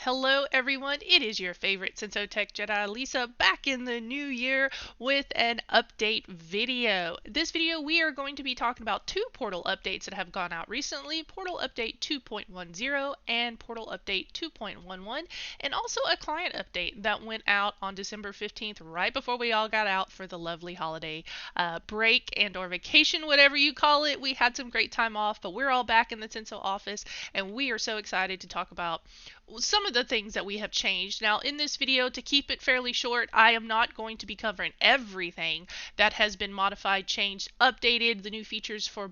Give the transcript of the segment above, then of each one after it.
Hello everyone, it is your favorite Senso Tech Jedi, Lisa, back in the new year with an update video. This video we are going to be talking about two portal updates that have gone out recently, Portal Update 2.10 and Portal Update 2.11, and also a client update that went out on December 15th, right before we all got out for the lovely holiday break and or vacation, whatever you call it. We had some great time off, but we're all back in the Senso office and we are so excited to talk about some of the things that we have changed. Now, in this video, to keep it fairly short, I am not going to be covering everything that has been modified, changed, updated, the new features for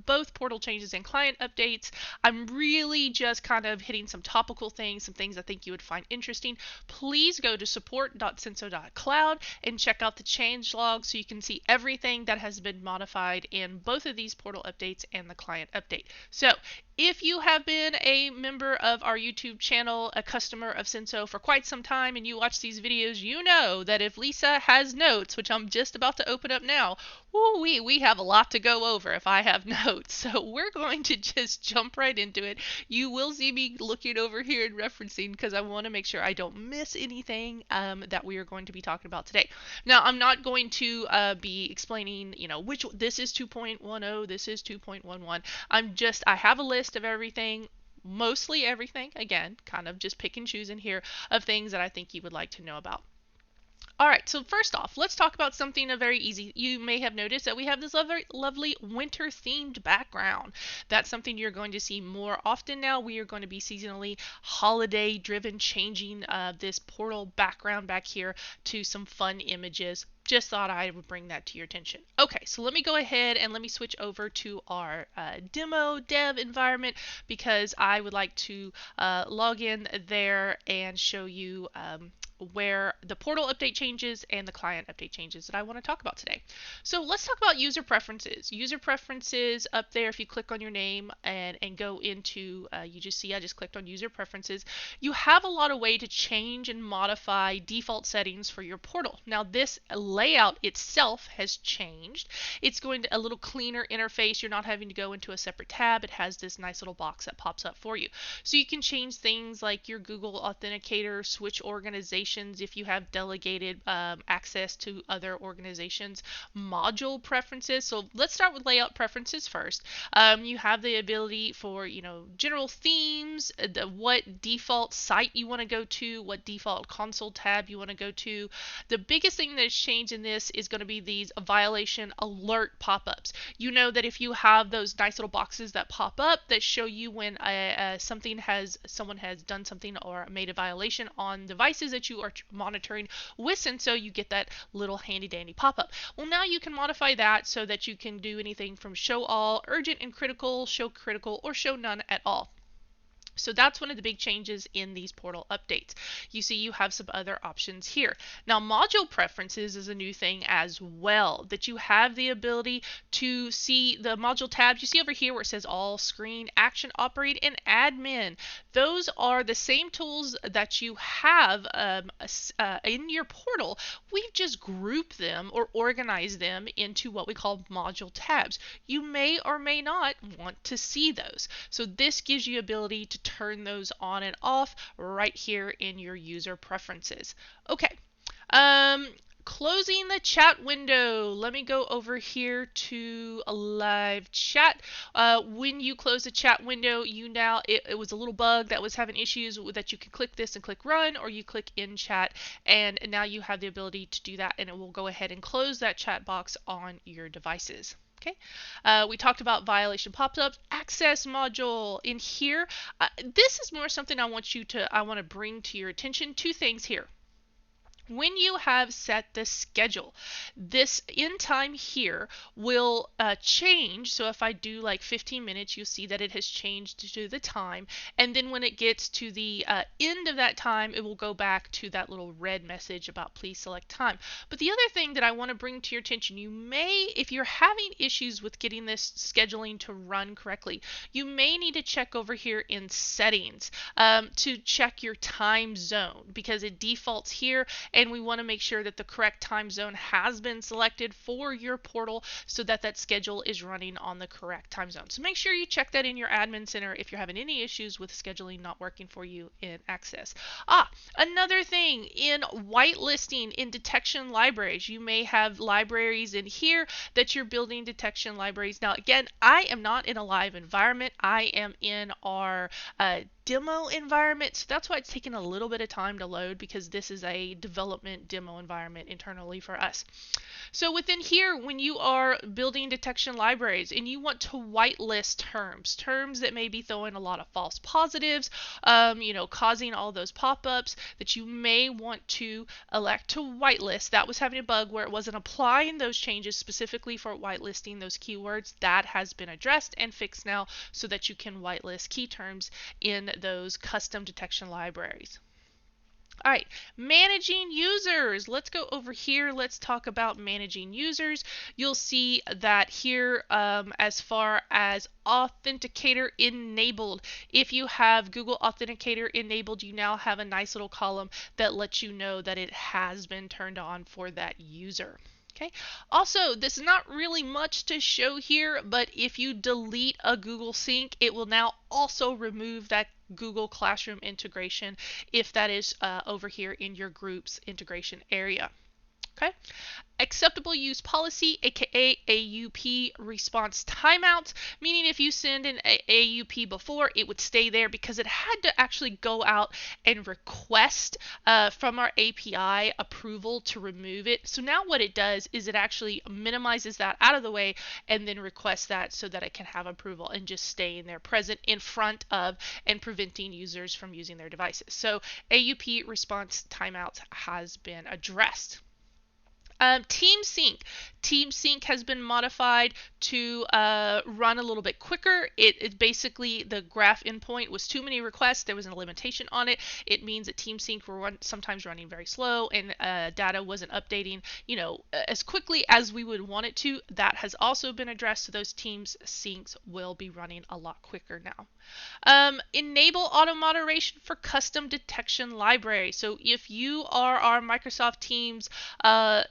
both portal changes and client updates. I'm really just kind of hitting some topical things, some things I think you would find interesting. Please go to support.senso.cloud and check out the change log so you can see everything that has been modified in both of these portal updates and the client update. So, if you have been a member of our YouTube channel, a customer of Senso for quite some time, and you watch these videos, you know that if Lisa has notes, which I'm just about to open up now, we have a lot to go over if I have notes. So we're going to just jump right into it. You will see me looking over here and referencing because I want to make sure I don't miss anything that we are going to be talking about today. Now, I'm not going to be explaining, which this is 2.10, this is 2.11. I have a list of everything, mostly everything, again, kind of just pick and choose in here of things that I think you would like to know about. All right, so first off, let's talk about something very easy. You may have noticed that we have this lovely winter-themed background. That's something you're going to see more often now. We are going to be seasonally holiday-driven, changing this portal background back here to some fun images. Just thought I would bring that to your attention. Okay, so let me go ahead and let me switch over to our demo dev environment because I would like to log in there and show you where the portal update changes and the client update changes that I want to talk about today. So let's talk about user preferences. User preferences up there, if you click on your name and go into, you just see I just clicked on user preferences. You have a lot of way to change and modify default settings for your portal. Now this layout itself has changed. It's going to a little cleaner interface. You're not having to go into a separate tab. It has this nice little box that pops up for you. So you can change things like your Google Authenticator, switch organizations if you have delegated access to other organizations, module preferences. So let's start with layout preferences first. You have the ability for general themes, what default site you want to go to, what default console tab you want to go to. The biggest thing that has changed in this is going to be these violation alert pop-ups. You know that if you have those nice little boxes that pop up that show you when someone has done something or made a violation on devices that you are monitoring with Senso, you get that little handy dandy pop-up. Well, now you can modify that so that you can do anything from show all, urgent and critical, or show none at all. So that's one of the big changes in these portal updates. You see you have some other options here. Now module preferences is a new thing as well, that you have the ability to see the module tabs. You see over here where it says all, screen, action, operate, and admin. Those are the same tools that you have in your portal. We've just grouped them or organized them into what we call module tabs. You may or may not want to see those. So this gives you ability to turn those on and off right here in your user preferences. Okay, closing the chat window. Let me go over here to a live chat. When you close the chat window, it was a little bug that was having issues with that you can click this and click run, or you click in chat, and now you have the ability to do that, and it will go ahead and close that chat box on your devices. Okay, we talked about violation pop-ups, access module in here. This is more something I want to bring to your attention. Two things here. When you have set the schedule, this end time here will change. So if I do like 15 minutes, you'll see that it has changed to the time. And then when it gets to the end of that time, it will go back to that little red message about please select time. But the other thing that I want to bring to your attention, you may, if you're having issues with getting this scheduling to run correctly, you may need to check over here in settings to check your time zone because it defaults here. and we want to make sure that the correct time zone has been selected for your portal so that that schedule is running on the correct time zone. So make sure you check that in your admin center if you're having any issues with scheduling not working for you in Access. Another thing in whitelisting in detection libraries, you may have libraries in here that you're building detection libraries. Now, again, I am not in a live environment. I am in our demo environment, so that's why it's taking a little bit of time to load, because this is a development demo environment internally for us. So within here, when you are building detection libraries and you want to whitelist terms that may be throwing a lot of false positives, causing all those pop-ups, that you may want to elect to whitelist. That was having a bug where it wasn't applying those changes specifically for whitelisting those keywords. That has been addressed and fixed now so that you can whitelist key terms in those custom detection libraries. All right, managing users. Let's go over here. Let's talk about managing users. You'll see that here, as far as Authenticator enabled, if you have Google Authenticator enabled, you now have a nice little column that lets you know that it has been turned on for that user. Okay. Also, this is not really much to show here, but if you delete a Google Sync, it will now also remove that Google Classroom integration if that is over here in your group's integration area. Okay. Acceptable use policy, aka AUP response timeout, meaning if you send an AUP before, it would stay there because it had to actually go out and request from our API approval to remove it. So now what it does is it actually minimizes that out of the way and then requests that so that it can have approval and just stay in there present in front of and preventing users from using their devices. So AUP response timeout has been addressed. Team Sync has been modified to run a little bit quicker. It basically, the graph endpoint was too many requests. There was a limitation on it. It means that Team Sync were sometimes running very slow and data wasn't updating, as quickly as we would want it to. That has also been addressed, so those Team Syncs will be running a lot quicker now. Enable auto moderation for custom detection library. So if you are our Microsoft Teams,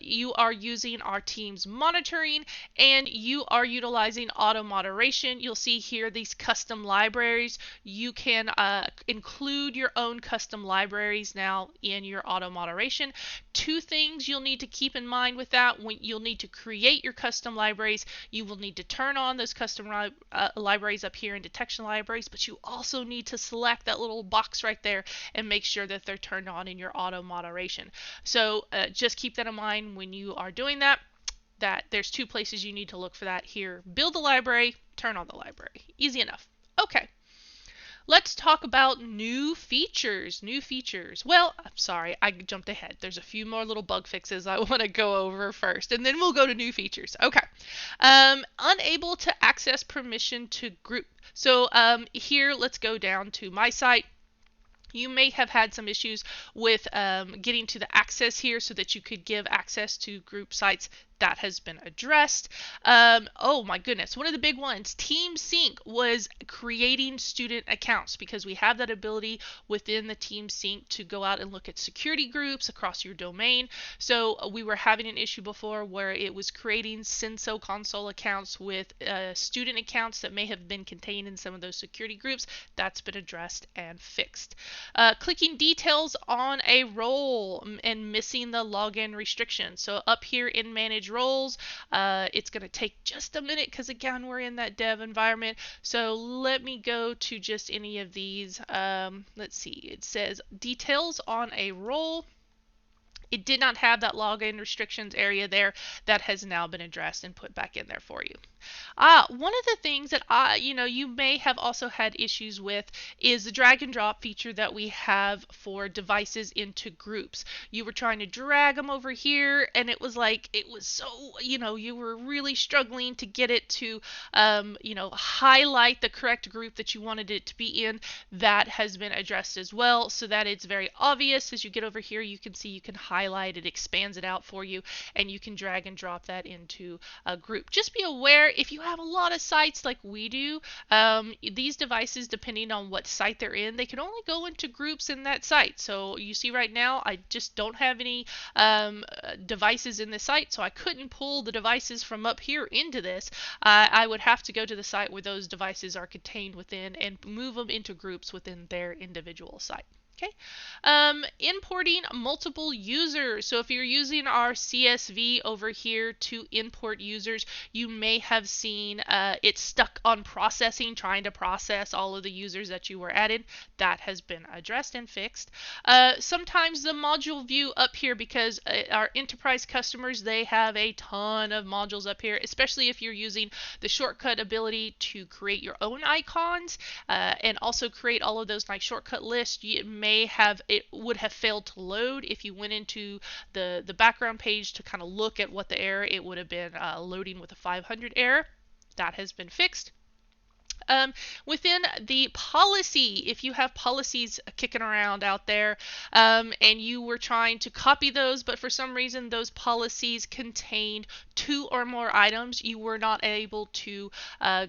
you are using our Teams monitoring and you are utilizing auto moderation, you'll see here these custom libraries. You can include your own custom libraries now in your auto moderation. Two things you'll need to keep in mind with that: when you'll need to create your custom libraries, you will need to turn on those custom libraries up here in detection libraries, but you also need to select that little box right there and make sure that they're turned on in your auto moderation. So just keep that in mind when you are doing that there's two places you need to look for that here. Build the library, turn on the library. Easy enough. Okay. Let's talk about new features. Well, I'm sorry, I jumped ahead. There's a few more little bug fixes I want to go over first, and then we'll go to new features. Okay. Unable to access permission to group. So here, let's go down to my site. You may have had some issues with getting to the access here so that you could give access to group sites. That has been addressed. Oh my goodness, one of the big ones, Team Sync, was creating student accounts, because we have that ability within the Team Sync to go out and look at security groups across your domain. So we were having an issue before where it was creating Senso console accounts with student accounts that may have been contained in some of those security groups. That's been addressed and fixed. Clicking details on a role and missing the login restriction. So up here in Manage Roles, it's going to take just a minute because again we're in that dev environment. So let me go to just any of these. Let's see, it says details on a role. It did not have that login restrictions area there. That has now been addressed and put back in there for you. One of the things that you may have also had issues with is the drag and drop feature that we have for devices into groups. You were trying to drag them over here and it was so, you were really struggling to get it to, highlight the correct group that you wanted it to be in. That has been addressed as well, so that it's very obvious. As you get over here, you can see you can highlight it, expands it out for you, and you can drag and drop that into a group. Just be aware, if you have a lot of sites like we do, these devices, depending on what site they're in, they can only go into groups in that site. So you see right now, I just don't have any devices in the site, so I couldn't pull the devices from up here into this. I would have to go to the site where those devices are contained within and move them into groups within their individual site. Okay, importing multiple users. So if you're using our CSV over here to import users, you may have seen it stuck on processing, trying to process all of the users that you were added. That has been addressed and fixed. Sometimes the module view up here, because our enterprise customers, they have a ton of modules up here, especially if you're using the shortcut ability to create your own icons and also create all of those nice shortcut lists. It would have failed to load if you went into the background page to kind of look at what the error, it would have been loading with a 500 error. That has been fixed. Within the policy, if you have policies kicking around out there and you were trying to copy those, but for some reason those policies contained 2 or more items, you were not able to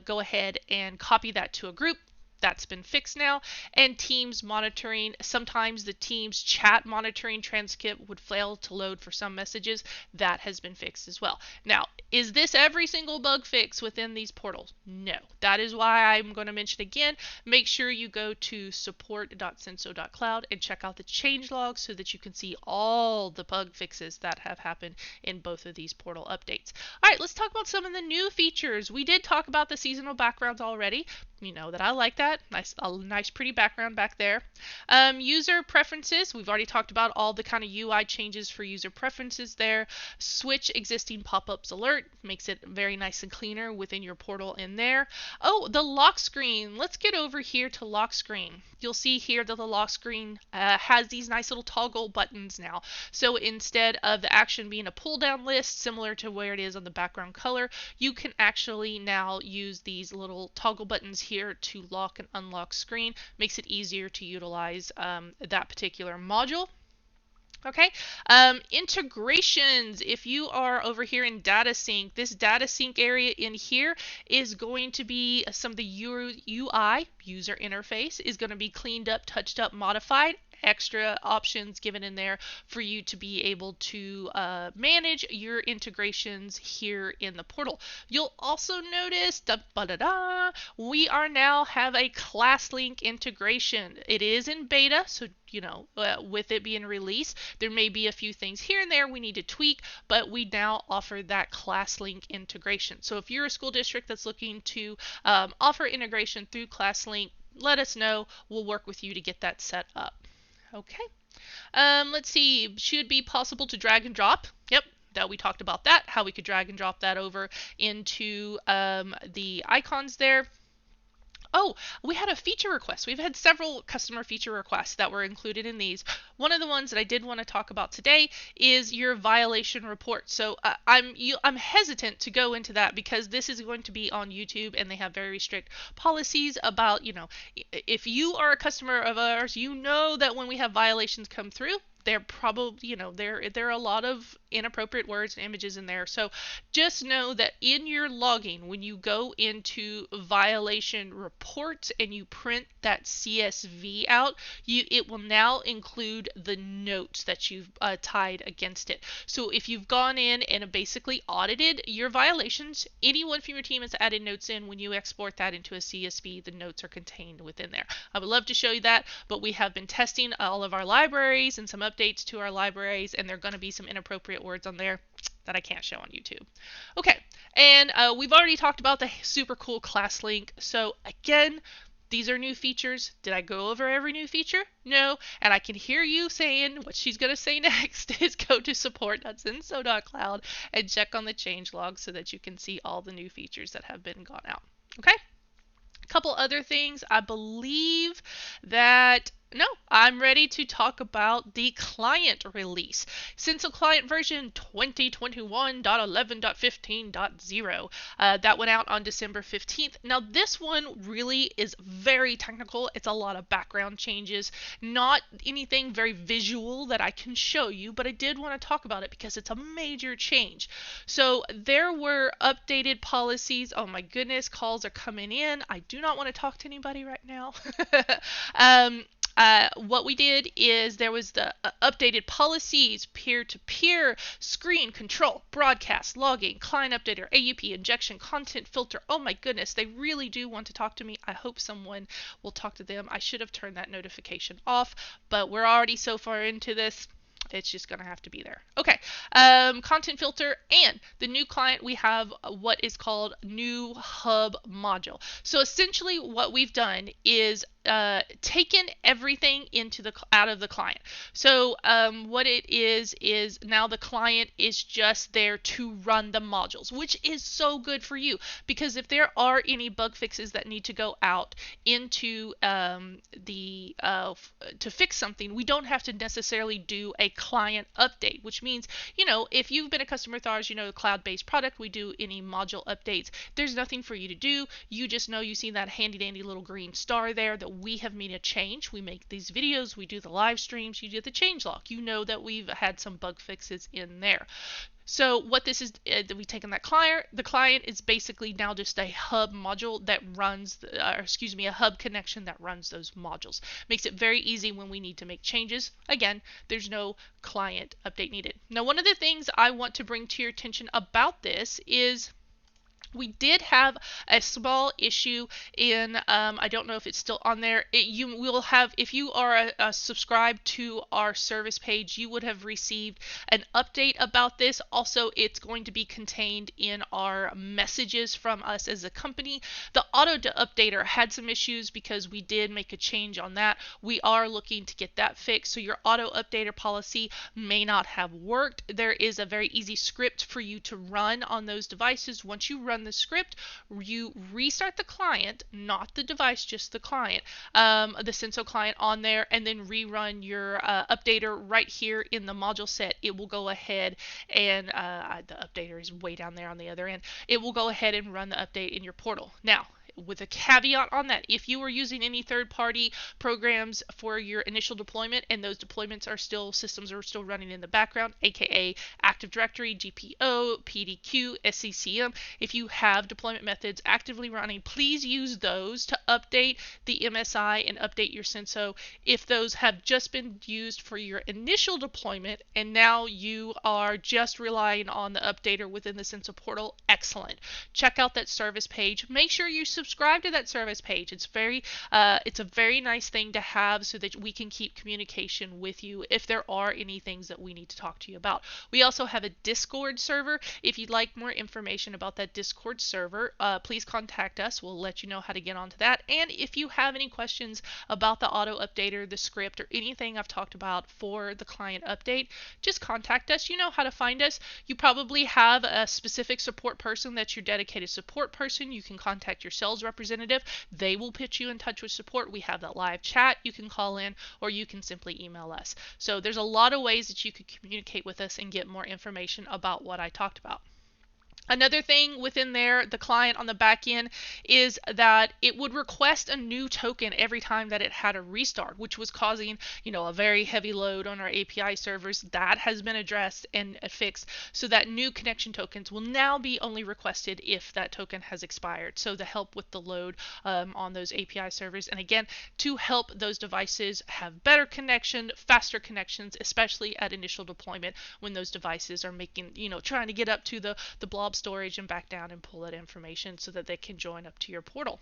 go ahead and copy that to a group. That's been fixed now. And Teams monitoring, sometimes the Teams chat monitoring transcript would fail to load for some messages. That has been fixed as well. Now, is this every single bug fix within these portals? No. That is why I'm going to mention again, make sure you go to support.senso.cloud and check out the change logs so that you can see all the bug fixes that have happened in both of these portal updates. All right, let's talk about some of the new features. We did talk about the seasonal backgrounds already. You know that I like that. Nice pretty background back there. User preferences. We've already talked about all the kind of UI changes for user preferences there. Switch existing pop-ups alert. Makes it very nice and cleaner within your portal in there. Oh, the lock screen. Let's get over here to lock screen. You'll see here that the lock screen has these nice little toggle buttons now. So instead of the action being a pull-down list, similar to where it is on the background color, you can actually now use these little toggle buttons here to lock and unlock screen. Makes it easier to utilize that particular module. Okay, integrations. If you are over here in data sync, this data sync area in here is going to be some of the UI, user interface, is going to be cleaned up, touched up, modified. Extra options given in there for you to be able to manage your integrations here in the portal. You'll also notice we are now have a class link integration. It is in beta, so you know, with it being released, there may be a few things here and there we need to tweak, but we now offer that class link integration. So if you're a school district that's looking to offer integration through class link, let us know. We'll work with you to get that set up. Okay, let's see, should be possible to drag and drop. Yep, that we talked about that, how we could drag and drop that over into the icons there. Oh, we had a feature request. We've had several customer feature requests that were included in these. One of the ones that I did want to talk about today is your violation report. So I'm hesitant to go into that because this is going to be on YouTube and they have very strict policies about, you know, if you are a customer of ours, you know that when we have violations come through, they're probably, you know, there are a lot of inappropriate words and images in there. So just know that in your logging, when you go into violation reports and you print that CSV out, it will now include the notes that you've tied against it. So if you've gone in and basically audited your violations, anyone from your team has added notes in. When you export that into a CSV, the notes are contained within there. I would love to show you that, but we have been testing all of our libraries and some updates to our libraries, and there are going to be some inappropriate words on there that I can't show on YouTube. Okay, and we've already talked about the super cool class link. So again, these are new features. Did I go over every new feature? No, and I can hear you saying what she's going to say next is go to support.senso.cloud and check on the change log so that you can see all the new features that have been gone out. Okay? A couple other things. I believe that No, I'm ready to talk about the client release. Senso Client version 2021.11.15.0. That went out on December 15th. Now, this one really is very technical. It's a lot of background changes, not anything very visual that I can show you, but I did want to talk about it because it's a major change. So, there were updated policies. Oh my goodness, calls are coming in. I do not want to talk to anybody right now. um, what we did is there was the updated policies, peer-to-peer, screen control, broadcast, logging, client updater, AUP, injection, content filter. Oh my goodness, they really do want to talk to me. I hope someone will talk to them. I should have turned that notification off, but we're already so far into this. It's just going to have to be there. Okay, content filter and the new client, we have what is called new hub module. So essentially what we've done is taken everything out of the client. So what it is now the client is just there to run the modules, which is so good for you because if there are any bug fixes that need to go out into to fix something, we don't have to necessarily do a client update, which means, if you've been a customer of ours, the cloud-based product, we do any module updates. There's nothing for you to do. You just know you see that handy dandy little green star there that we have made a change. We make these videos, we do the live streams, you do the changelog. You know that we've had some bug fixes in there. So what this is, we've taken that client. The client is basically now just a hub module that runs, a hub connection that runs those modules. Makes it very easy when we need to make changes. Again, there's no client update needed. Now, one of the things I want to bring to your attention about this is we did have a small issue in, I don't know if it's still on there. You will have, if you are subscribed to our service page, you would have received an update about this. Also, it's going to be contained in our messages from us as a company. The auto updater had some issues because we did make a change on that. We are looking to get that fixed. So your auto updater policy may not have worked. There is a very easy script for you to run on those devices. Once you run the script, you restart the client, not the device, just the client, the Senso client on there, and then rerun your updater right here in the module set. It will go ahead and the updater is way down there on the other end. It will go ahead and run the update in your portal. Now, with a caveat on that, if you are using any third-party programs for your initial deployment and those deployments are still, systems are still running in the background, aka Active Directory, GPO, PDQ, SCCM, if you have deployment methods actively running, please use those to update the MSI and update your Senso. If those have just been used for your initial deployment and now you are just relying on the updater within the Senso portal, excellent. Check out that service page. Make sure you subscribe to that service page. It's a very nice thing to have so that we can keep communication with you if there are any things that we need to talk to you about. We also have a Discord server. If you'd like more information about that Discord server, please contact us. We'll let you know how to get onto that. And if you have any questions about the auto updater, the script, or anything I've talked about for the client update, just contact us. You know how to find us. You probably have a specific support person that's your dedicated support person. You can contact your sales representative. They will put you in touch with support. We have that live chat you can call in, or you can simply email us. So there's a lot of ways that you could communicate with us and get more information about what I talked about. Another thing within there, the client on the back end, is that it would request a new token every time that it had a restart, which was causing, a very heavy load on our API servers. That has been addressed and fixed, so that new connection tokens will now be only requested if that token has expired. So to help with the load on those API servers, and again, to help those devices have better connection, faster connections, especially at initial deployment when those devices are making, trying to get up to the blob storage and back down and pull that information so that they can join up to your portal.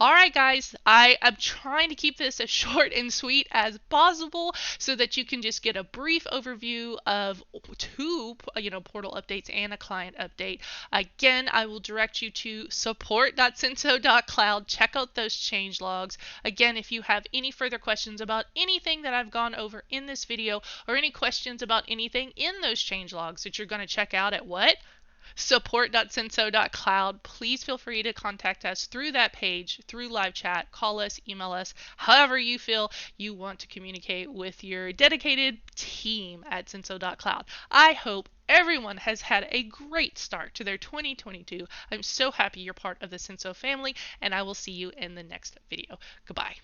Alright guys, I am trying to keep this as short and sweet as possible so that you can just get a brief overview of two portal updates and a client update. Again, I will direct you to support.senso.cloud. Check out those change logs. Again, if you have any further questions about anything that I've gone over in this video, or any questions about anything in those change logs that you're going to check out at what? support.senso.cloud. Please feel free to contact us through that page, through live chat, call us, email us, however you feel you want to communicate with your dedicated team at Senso.cloud. I hope everyone has had a great start to their 2022. I'm so happy you're part of the Senso family, and I will see you in the next video. Goodbye.